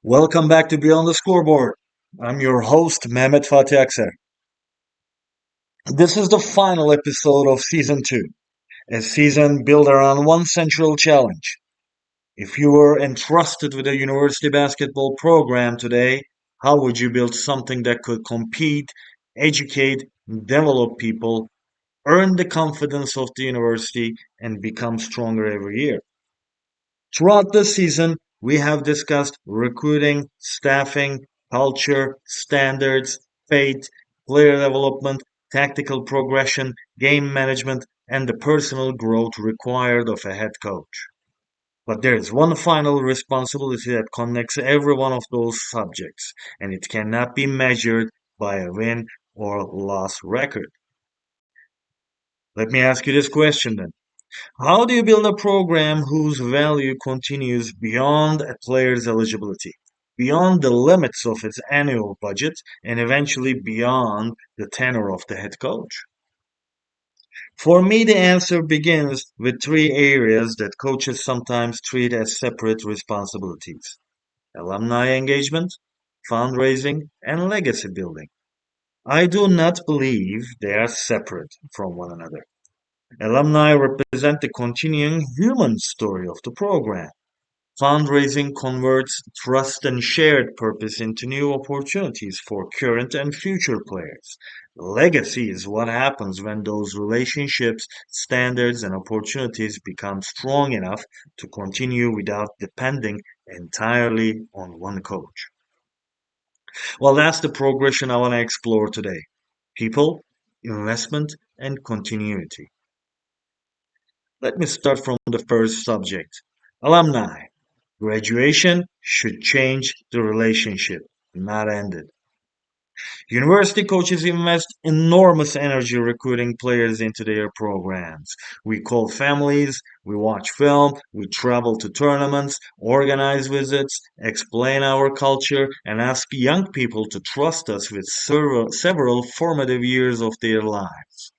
Welcome back to Beyond the Scoreboard. I'm your host, Mehmet Fatih Akser. This is the final episode of Season 2, a season built around one central challenge. If you were entrusted with a university basketball program today, how would you build something that could compete, educate, develop people, earn the confidence of the university, and become stronger every year? Throughout the season, we have discussed recruiting, staffing, culture, standards, faith, player development, tactical progression, game management, and the personal growth required of a head coach. But there is one final responsibility that connects every one of those subjects, and it cannot be measured by a win or loss record. Let me ask you this question then. How do you build a program whose value continues beyond a player's eligibility, beyond the limits of its annual budget, and eventually beyond the tenure of the head coach? For me, the answer begins with three areas that coaches sometimes treat as separate responsibilities: alumni engagement, fundraising, and legacy building. I do not believe they are separate from one another. Alumni represent the continuing human story of the program. Fundraising converts trust and shared purpose into new opportunities for current and future players. Legacy is what happens when those relationships, standards, and opportunities become strong enough to continue without depending entirely on one coach. Well, that's the progression I want to explore today: people, investment, and continuity. Let me start from the first subject: alumni. Graduation should change the relationship, not end it. University coaches invest enormous energy recruiting players into their programs. We call families, we watch film, we travel to tournaments, organize visits, explain our culture, and ask young people to trust us with several formative years of their lives.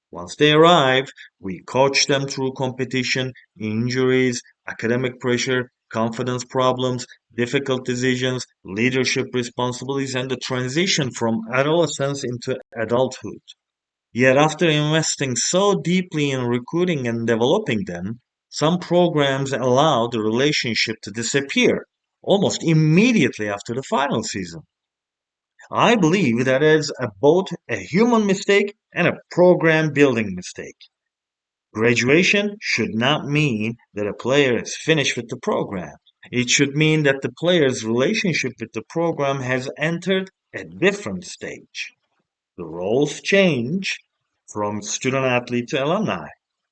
Once they arrive, we coach them through competition, injuries, academic pressure, confidence problems, difficult decisions, leadership responsibilities, and the transition from adolescence into adulthood. Yet, after investing so deeply in recruiting and developing them, some programs allow the relationship to disappear almost immediately after the final season. I believe that is both a human mistake and a program building mistake. Graduation should not mean that a player is finished with the program. It should mean that the player's relationship with the program has entered a different stage. The roles change from student athlete to alumni,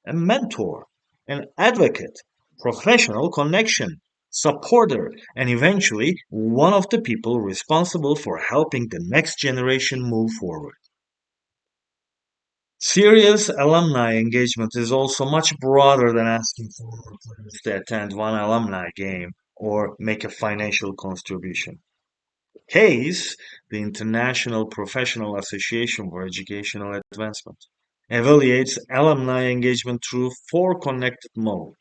a mentor, an advocate, professional connection, supporter, and eventually one of the people responsible for helping the next generation move forward. Serious alumni engagement is also much broader than asking former players to attend one alumni game or make a financial contribution. CASE, the International Professional Association for Educational Advancement, evaluates alumni engagement through four connected modes: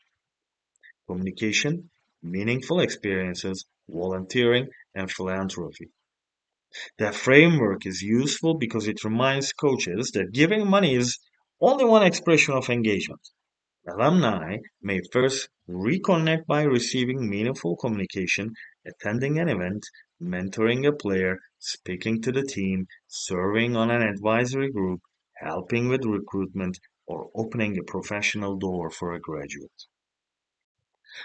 communication, meaningful experiences, volunteering, and philanthropy. The framework is useful because it reminds coaches that giving money is only one expression of engagement. Alumni may first reconnect by receiving meaningful communication, attending an event, mentoring a player, speaking to the team, serving on an advisory group, helping with recruitment, or opening a professional door for a graduate.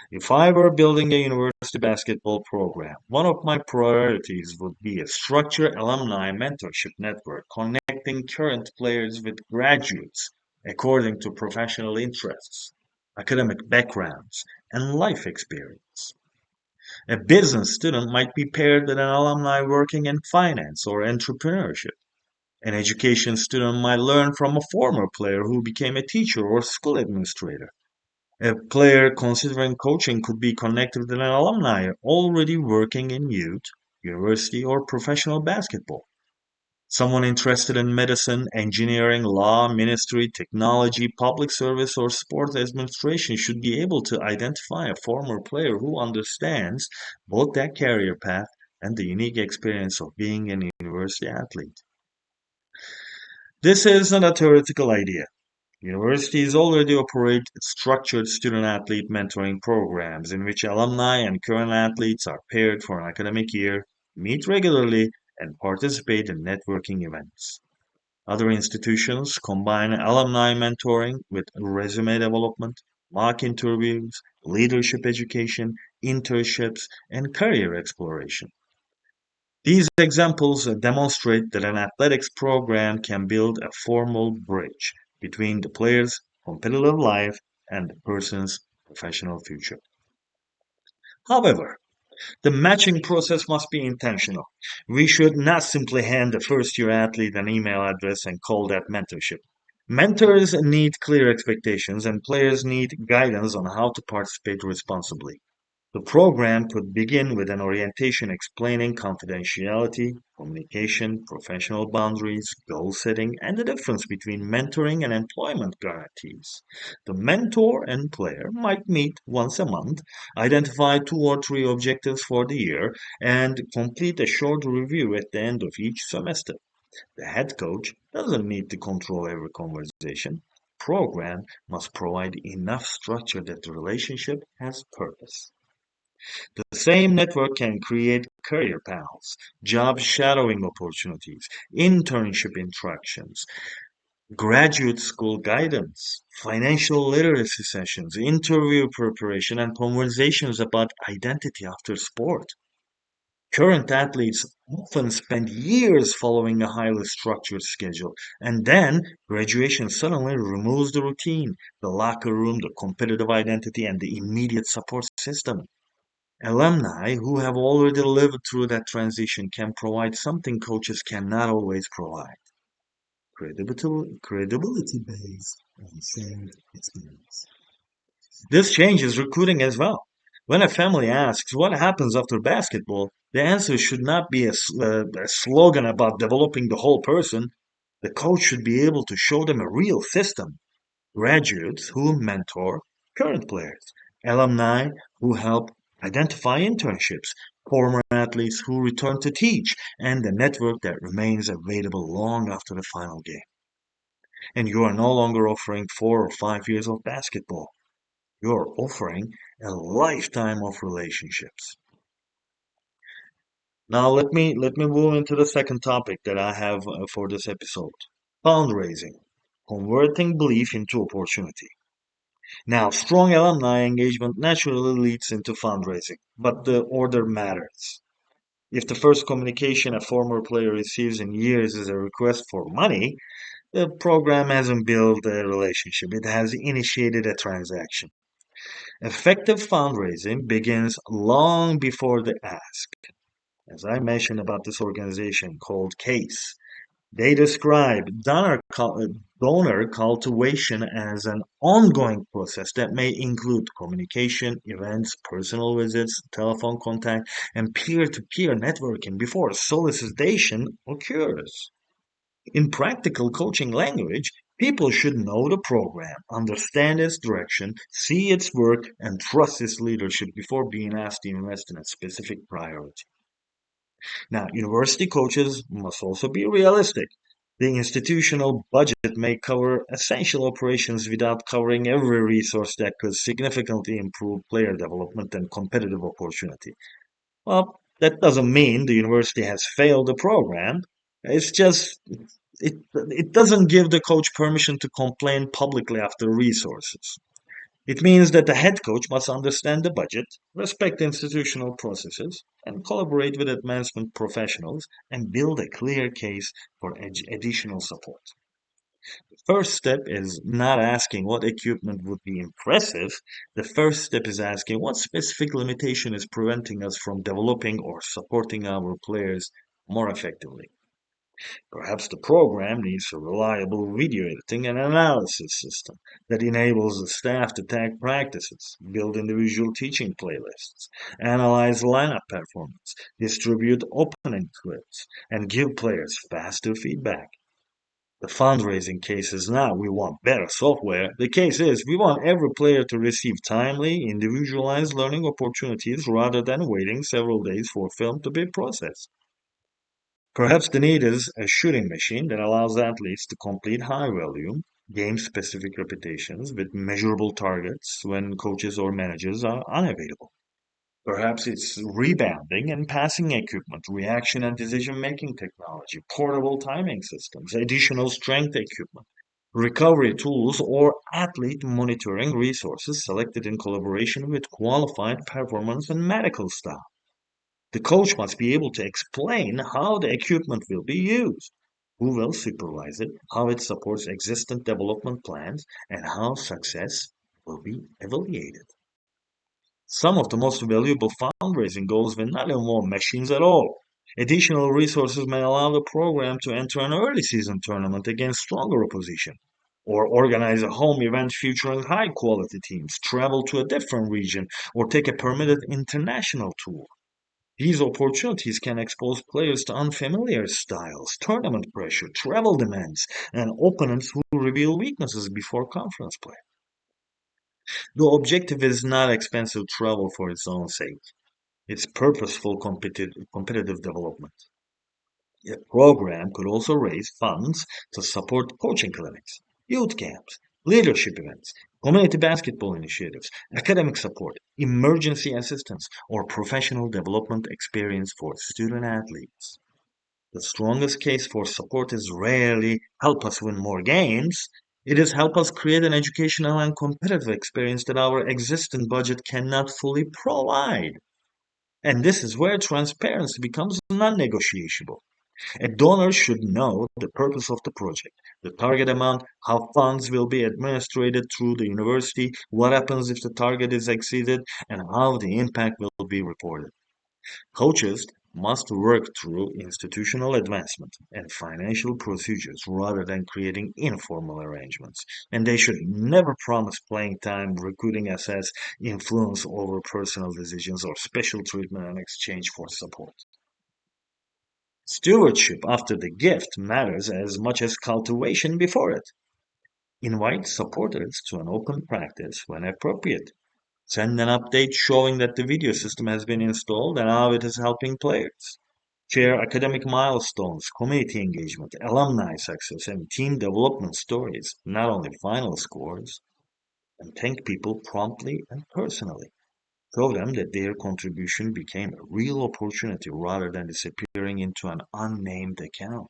If I were building a university basketball program, one of my priorities would be a structured alumni mentorship network connecting current players with graduates according to professional interests, academic backgrounds, and life experience. A business student might be paired with an alumni working in finance or entrepreneurship. An education student might learn from a former player who became a teacher or school administrator. A player considering coaching could be connected with an alumni already working in youth, university, or professional basketball. Someone interested in medicine, engineering, law, ministry, technology, public service, or sport administration should be able to identify a former player who understands both that career path and the unique experience of being a university athlete. This isn't a theoretical idea. Universities already operate structured student-athlete mentoring programs in which alumni and current athletes are paired for an academic year, meet regularly, and participate in networking events. Other institutions combine alumni mentoring with resume development, mock interviews, leadership education, internships, and career exploration. These examples demonstrate that an athletics program can build a formal bridge between the player's competitive life and the person's professional future. However, the matching process must be intentional. We should not simply hand the first year athlete an email address and call that mentorship. Mentors need clear expectations, and players need guidance on how to participate responsibly. The program could begin with an orientation explaining confidentiality, communication, professional boundaries, goal setting, and the difference between mentoring and employment guarantees. The mentor and player might meet once a month, identify 2 or 3 objectives for the year, and complete a short review at the end of each semester. The head coach doesn't need to control every conversation. Program must provide enough structure that the relationship has purpose. The same network can create career paths, job shadowing opportunities, internship interactions, graduate school guidance, financial literacy sessions, interview preparation, and conversations about identity after sport. Current athletes often spend years following a highly structured schedule, and then graduation suddenly removes the routine, the locker room, the competitive identity, and the immediate support system. Alumni who have already lived through that transition can provide something coaches cannot always provide: credibility based on shared experience. This changes recruiting as well. When a family asks what happens after basketball, the answer should not be a slogan about developing the whole person. The coach should be able to show them a real system: graduates who mentor current players, alumni who help identify internships, former athletes who return to teach, and the network that remains available long after the final game. And you are no longer offering 4 or 5 years of basketball. You're offering a lifetime of relationships. Now let me move into the second topic that I have for this episode. Fundraising, converting belief into opportunity. Now, strong alumni engagement naturally leads into fundraising, but the order matters. If the first communication a former player receives in years is a request for money, the program hasn't built a relationship, it has initiated a transaction. Effective fundraising begins long before the ask. As I mentioned about this organization called CASE, they describe donor cultivation as an ongoing process that may include communication, events, personal visits, telephone contact, and peer-to-peer networking before solicitation occurs. In practical coaching language, people should know the program, understand its direction, see its work, and trust its leadership before being asked to invest in a specific priority. Now, university coaches must also be realistic. The institutional budget may cover essential operations without covering every resource that could significantly improve player development and competitive opportunity. Well, that doesn't mean the university has failed the program. It's just it doesn't give the coach permission to complain publicly after resources. It means that the head coach must understand the budget, respect institutional processes, and collaborate with advancement professionals and build a clear case for additional support. The first step is not asking what equipment would be impressive. The first step is asking what specific limitation is preventing us from developing or supporting our players more effectively. Perhaps the program needs a reliable video editing and analysis system that enables the staff to tag practices, build individual teaching playlists, analyze lineup performance, distribute opening clips, and give players faster feedback. The fundraising case is not we want better software. The case is we want every player to receive timely, individualized learning opportunities rather than waiting several days for film to be processed. Perhaps the need is a shooting machine that allows athletes to complete high volume, game specific repetitions with measurable targets when coaches or managers are unavailable. Perhaps it's rebounding and passing equipment, reaction and decision making technology, portable timing systems, additional strength equipment, recovery tools, or athlete monitoring resources selected in collaboration with qualified performance and medical staff. The coach must be able to explain how the equipment will be used, who will supervise it, how it supports existing development plans, and how success will be evaluated. Some of the most valuable fundraising goals will not involve machines at all. Additional resources may allow the program to enter an early season tournament against stronger opposition, or organize a home event featuring high quality teams, travel to a different region, or take a permitted international tour. These opportunities can expose players to unfamiliar styles, tournament pressure, travel demands, and opponents who reveal weaknesses before conference play. The objective is not expensive travel for its own sake. It's purposeful competitive development. The program could also raise funds to support coaching clinics, youth camps, leadership events, community basketball initiatives, academic support, emergency assistance, or professional development experience for student athletes. The strongest case for support is rarely help us win more games. It is help us create an educational and competitive experience that our existing budget cannot fully provide. And this is where transparency becomes non-negotiable. A donor should know the purpose of the project, the target amount, how funds will be administered through the university, what happens if the target is exceeded, and how the impact will be reported. Coaches must work through institutional advancement and financial procedures rather than creating informal arrangements. And they should never promise playing time, recruiting assets, influence over personal decisions, or special treatment in exchange for support. Stewardship after the gift matters as much as cultivation before it. Invite supporters to an open practice when appropriate. Send an update showing that the video system has been installed and how it is helping players. Share academic milestones, community engagement, alumni success, and team development stories, not only final scores. And thank people promptly and personally. Show them that their contribution became a real opportunity rather than disappearing into an unnamed account.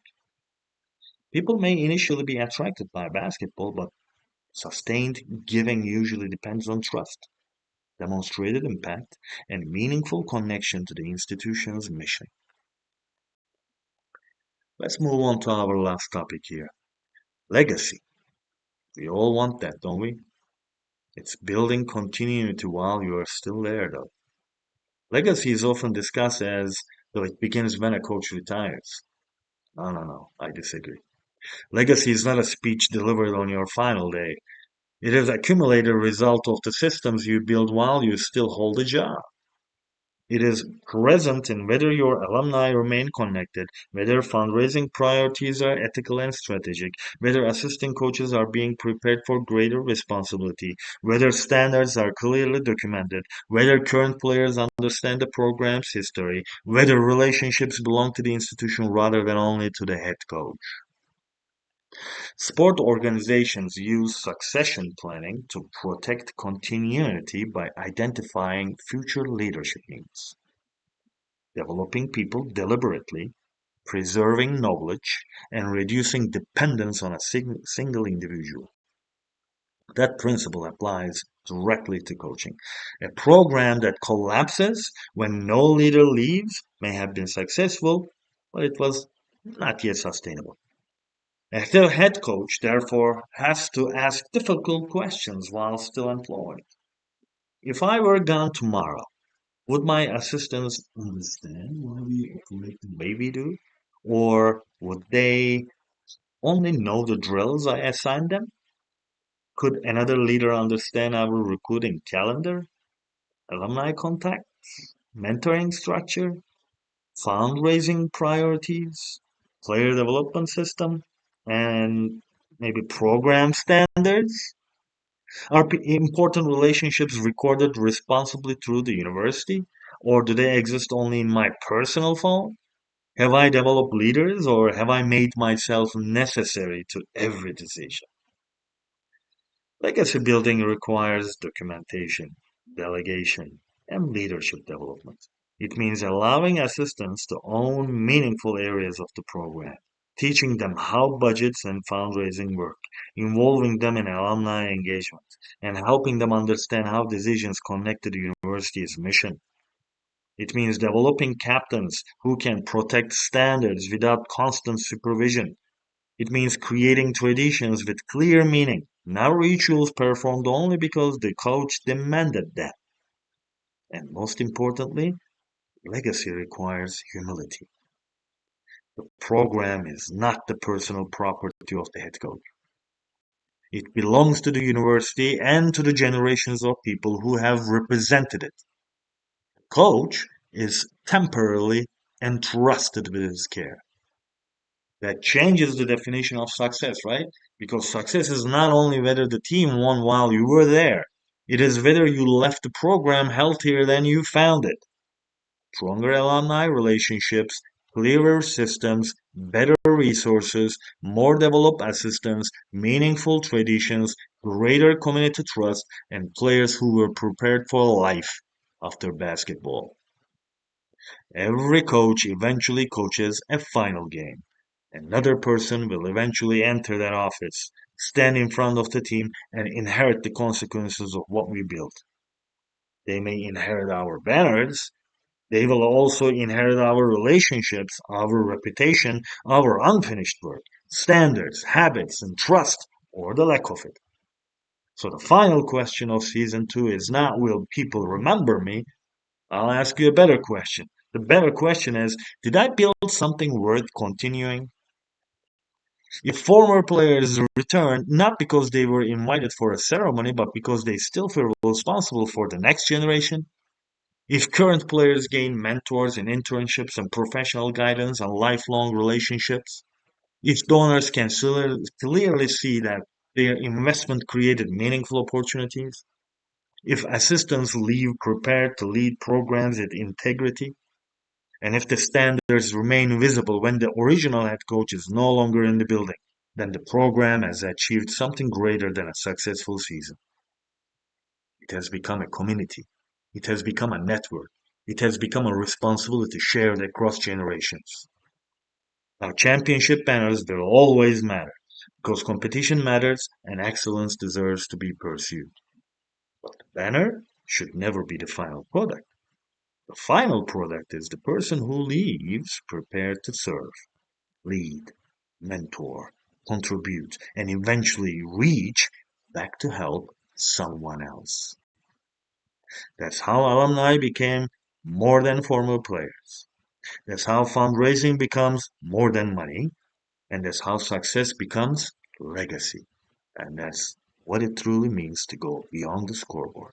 People may initially be attracted by basketball, but sustained giving usually depends on trust, demonstrated impact, and meaningful connection to the institution's mission. Let's move on to our last topic here, legacy. We all want that, don't we? It's building continuity while you are still there, though. Legacy is often discussed as though it begins when a coach retires. No, no, no, I disagree. Legacy is not a speech delivered on your final day. It is accumulated result of the systems you build while you still hold a job. It is present in whether your alumni remain connected, whether fundraising priorities are ethical and strategic, whether assistant coaches are being prepared for greater responsibility, whether standards are clearly documented, whether current players understand the program's history, whether relationships belong to the institution rather than only to the head coach. Sport organizations use succession planning to protect continuity by identifying future leadership needs, developing people deliberately, preserving knowledge, and reducing dependence on a single individual. That principle applies directly to coaching. A program that collapses when no leader leaves may have been successful, but it was not yet sustainable. A head coach, therefore, has to ask difficult questions while still employed. If I were gone tomorrow, would my assistants understand why we operate the way we do? Or would they only know the drills I assigned them? Could another leader understand our recruiting calendar, alumni contacts, mentoring structure, fundraising priorities, player development system, and maybe program standards? Are important relationships recorded responsibly through the university, or do they exist only in my personal phone? Have I developed leaders, or have I made myself necessary to every decision? Legacy building requires documentation, delegation, and leadership development. It means allowing assistants to own meaningful areas of the program, teaching them how budgets and fundraising work, involving them in alumni engagement, and helping them understand how decisions connect to the university's mission. It means developing captains who can protect standards without constant supervision. It means creating traditions with clear meaning, not rituals performed only because the coach demanded them. And most importantly, legacy requires humility. The program is not the personal property of the head coach. It belongs to the university and to the generations of people who have represented it. The coach is temporarily entrusted with his care. That changes the definition of success, right? Because success is not only whether the team won while you were there, it is whether you left the program healthier than you found it. Stronger alumni relationships, clearer systems, better resources, more developed assistants, meaningful traditions, greater community trust, and players who were prepared for life after basketball. Every coach eventually coaches a final game. Another person will eventually enter that office, stand in front of the team, and inherit the consequences of what we built. They may inherit our banners. They will also inherit our relationships, our reputation, our unfinished work, standards, habits, and trust, or the lack of it. So the final question of season 2 is not will people remember me? I'll ask you a better question. The better question is, did I build something worth continuing? If former players return, not because they were invited for a ceremony, but because they still feel responsible for the next generation, if current players gain mentors in internships and professional guidance and lifelong relationships, if donors can clearly see that their investment created meaningful opportunities, if assistants leave prepared to lead programs with integrity, and if the standards remain visible when the original head coach is no longer in the building, then the program has achieved something greater than a successful season. It has become a community. It has become a network. It has become a responsibility shared across generations. Now, championship banners will always matter because competition matters and excellence deserves to be pursued. But the banner should never be the final product. The final product is the person who leaves prepared to serve, lead, mentor, contribute, and eventually reach back to help someone else. That's how alumni became more than former players. That's how fundraising becomes more than money. And that's how success becomes legacy. And that's what it truly means to go beyond the scoreboard.